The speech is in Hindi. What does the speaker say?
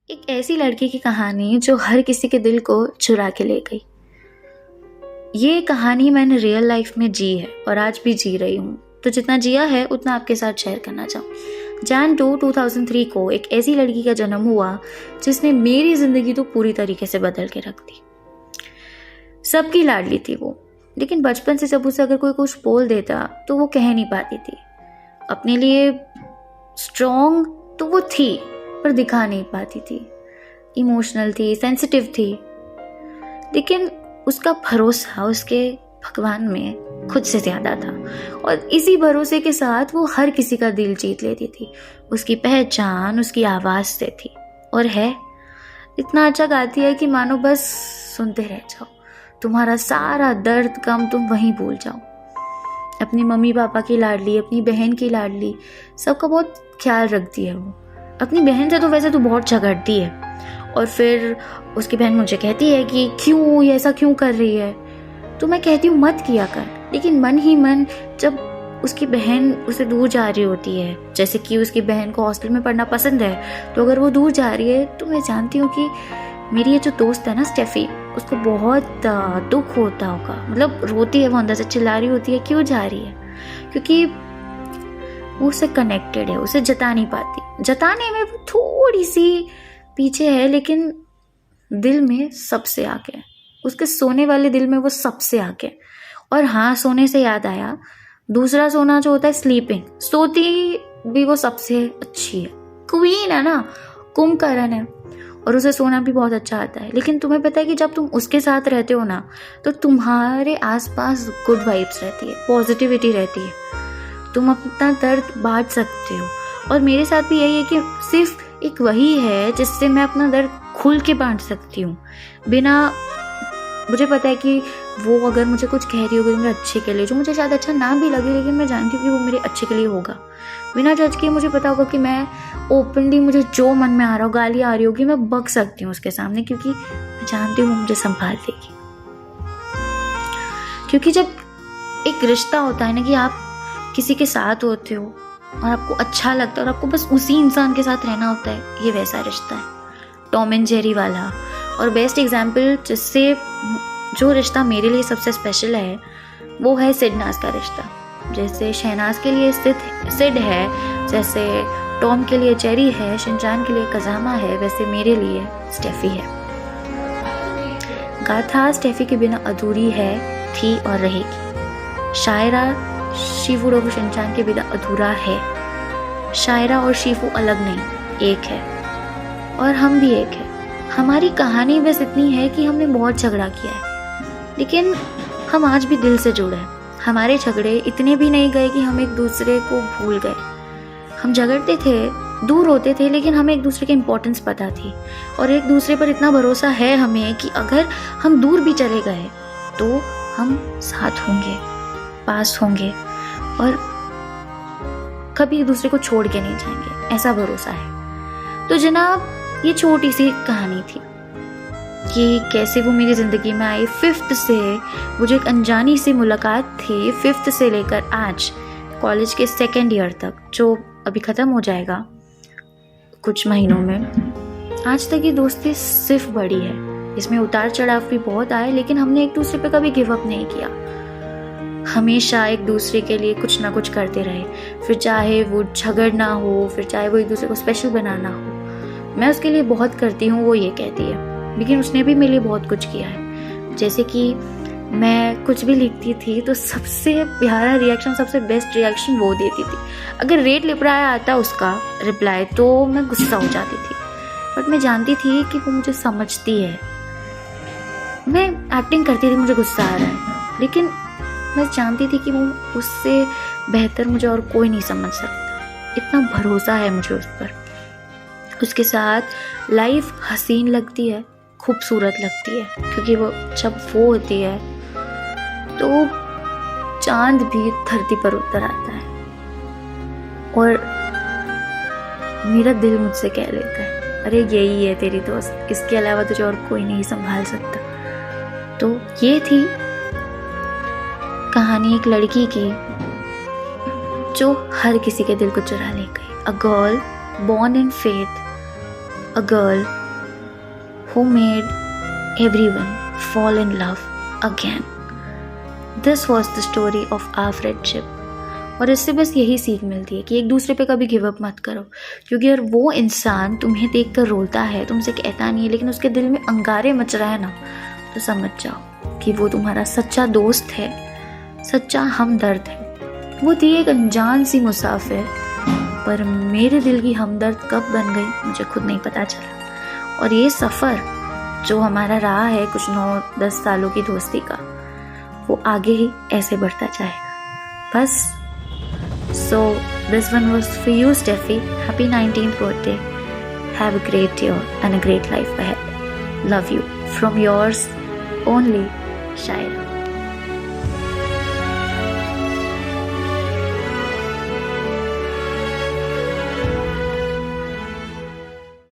एक ऐसी लड़की की कहानी जो हर किसी के दिल को चुरा के ले गई। ये कहानी मैंने रियल लाइफ में जी है और आज भी जी रही हूँ, तो जितना जिया है उतना आपके साथ शेयर करना चाहूँ। जैन 2 2003 को एक ऐसी लड़की का जन्म हुआ जिसने मेरी जिंदगी तो पूरी तरीके से बदल के रख दी। सबकी लाडली थी वो, लेकिन बचपन से जब उसे अगर कोई कुछ बोल देता तो वो कह नहीं पाती थी। अपने लिए स्ट्रॉन्ग तो वो थी पर दिखा नहीं पाती थी। इमोशनल थी, सेंसिटिव थी, लेकिन उसका भरोसा उसके भगवान में खुद से ज्यादा था और इसी भरोसे के साथ वो हर किसी का दिल जीत लेती थी। उसकी पहचान उसकी आवाज से थी और है इतना अच्छा गाती है कि मानो बस सुनते रह जाओ। तुम्हारा सारा दर्द गम तुम वहीं भूल जाओ। अपनी मम्मी पापा की लाडली, अपनी बहन की लाडली, सबका बहुत ख्याल रखती है वो। अपनी बहन से तो वैसे तो बहुत झगड़ती है और फिर उसकी बहन मुझे कहती है कि क्यों ये ऐसा क्यों कर रही है, तो मैं कहती हूँ मत किया कर। लेकिन मन ही मन जब उसकी बहन उसे दूर जा रही होती है, जैसे कि उसकी बहन को हॉस्टल में पढ़ना पसंद है, तो अगर वो दूर जा रही है तो मैं जानती हूँ कि मेरी ये जो दोस्त है ना स्टेफी, उसको बहुत दुख होता होगा। मतलब रोती है वो, अंदर से चिल्ला रही होती है क्यों जा रही है, क्योंकि वो उससे कनेक्टेड है, उसे जता नहीं पाती। जताने में वो थोड़ी सी पीछे है, लेकिन दिल में सबसे आगे है। उसके सोने वाले दिल में वो सबसे आगे। और हाँ, सोने से याद आया, दूसरा सोना जो होता है स्लीपिंग, सोती भी वो सबसे अच्छी है। क्वीन है ना, कुंभकर्ण है और उसे सोना भी बहुत अच्छा आता है। लेकिन तुम्हें पता है कि जब तुम उसके साथ रहते हो ना, तो तुम्हारे आसपास गुड वाइब्स रहती है, पॉजिटिविटी रहती है, तुम अपना दर्द बांट सकते हो। और मेरे साथ भी यही है कि सिर्फ एक वही है जिससे मैं अपना दर्द खुल के बांट सकती हूँ, बिना, मुझे पता है कि वो अगर मुझे कुछ कह रही होगी मेरे अच्छे के लिए, जो मुझे शायद अच्छा ना भी लगे, लेकिन मैं जानती हूँ कि वो मेरे अच्छे के लिए होगा। बिना जज किए मुझे पता होगा कि मैं ओपनली, मुझे जो मन में आ रहा हो, गाली आ रही होगी, मैं बक सकती हूँ उसके सामने, क्योंकि मैं जानती हूँ वो मुझे संभाल देगी। क्योंकि जब एक रिश्ता होता है ना कि आप किसी के साथ होते हो और आपको अच्छा लगता है और आपको बस उसी इंसान के साथ रहना होता है, ये वैसा रिश्ता है, टॉम एंड जेरी वाला। और बेस्ट एग्जाम्पल जिससे, जो रिश्ता मेरे लिए सबसे स्पेशल है, वो है सिडनाज का रिश्ता। जैसे शहनाज के लिए सिड है, जैसे टॉम के लिए जेरी है, शिनचान के लिए कजामा है, वैसे मेरे लिए स्टेफी है। गाथा स्टेफी के बिना अधूरी है, थी और रहेगी। शायरा शिफू शिनचान के बिना अधूरा है। शायरा और शिफू अलग नहीं, एक है और हम भी एक है। हमारी कहानी बस इतनी है कि हमने बहुत झगड़ा किया है, लेकिन हम आज भी दिल से जुड़े हैं। हमारे झगड़े इतने भी नहीं गए कि हम एक दूसरे को भूल गए। हम झगड़ते थे, दूर होते थे, लेकिन हमें एक दूसरे की इम्पोर्टेंस पता थी और एक दूसरे पर इतना भरोसा है हमें कि अगर हम दूर भी चले गए तो हम साथ होंगे, पास होंगे और कभी एक दूसरे को छोड़ के नहीं जाएंगे, ऐसा भरोसा है। तो जनाब, ये छोटी सी कहानी थी कि कैसे वो मेरी ज़िंदगी में आई। 5th से वो जो एक अनजानी सी मुलाकात थी, 5th से लेकर आज कॉलेज के 2nd ईयर तक, जो अभी ख़त्म हो जाएगा कुछ महीनों में, आज तक ये दोस्ती सिर्फ बढ़ी है। इसमें उतार चढ़ाव भी बहुत आए, लेकिन हमने एक दूसरे पे कभी गिव अप नहीं किया। हमेशा एक दूसरे के लिए कुछ ना कुछ करते रहे, फिर चाहे वो झगड़ना हो, फिर चाहे वो एक दूसरे को स्पेशल बनाना हो। मैं उसके लिए बहुत करती हूँ, वो ये कहती है, लेकिन उसने भी मेरे लिए बहुत कुछ किया है। जैसे कि मैं कुछ भी लिखती थी तो सबसे प्यारा रिएक्शन, सबसे बेस्ट रिएक्शन वो देती थी। अगर रेड रिप्लाई आता उसका रिप्लाई तो मैं गुस्सा हो जाती थी, बट मैं जानती थी कि वो मुझे समझती है। मैं एक्टिंग करती थी मुझे गुस्सा आ रहा है, लेकिन मैं जानती थी कि वो उससे बेहतर मुझे और कोई नहीं समझ सकता। इतना भरोसा है मुझे उस पर। उसके साथ लाइफ हसीन लगती है, खूबसूरत लगती है, क्योंकि वो जब वो होती है तो चांद भी धरती पर उतर आता है और मेरा दिल मुझसे कह लेता है, अरे यही है तेरी दोस्त, इसके अलावा तुझे और कोई नहीं संभाल सकता। तो ये थी कहानी एक लड़की की जो हर किसी के दिल को चुरा ले गई। A girl born in faith a girl who made everyone fall in love again. This was the story of our friendship. और इससे बस यही सीख मिलती है कि एक दूसरे पे कभी गिव अप मत करो, क्योंकि अगर वो इंसान तुम्हें देखकर रोता है, तुमसे कहता नहीं है, लेकिन उसके दिल में अंगारे मच रहा है ना, तो समझ जाओ कि वो तुम्हारा सच्चा दोस्त है, सच्चा हमदर्द है। वो थी एक अनजान सी मुसाफिर, पर मेरे दिल की हमदर्द कब बन गई मुझे खुद नहीं पता चला। और ये सफ़र जो हमारा रहा है कुछ 9-10 सालों की दोस्ती का, वो आगे ही ऐसे बढ़ता जाएगा बस। So this one was for you, Steffi. Happy 19th birthday. Have a great year and a great life ahead. Love you. From yours only, Shaira.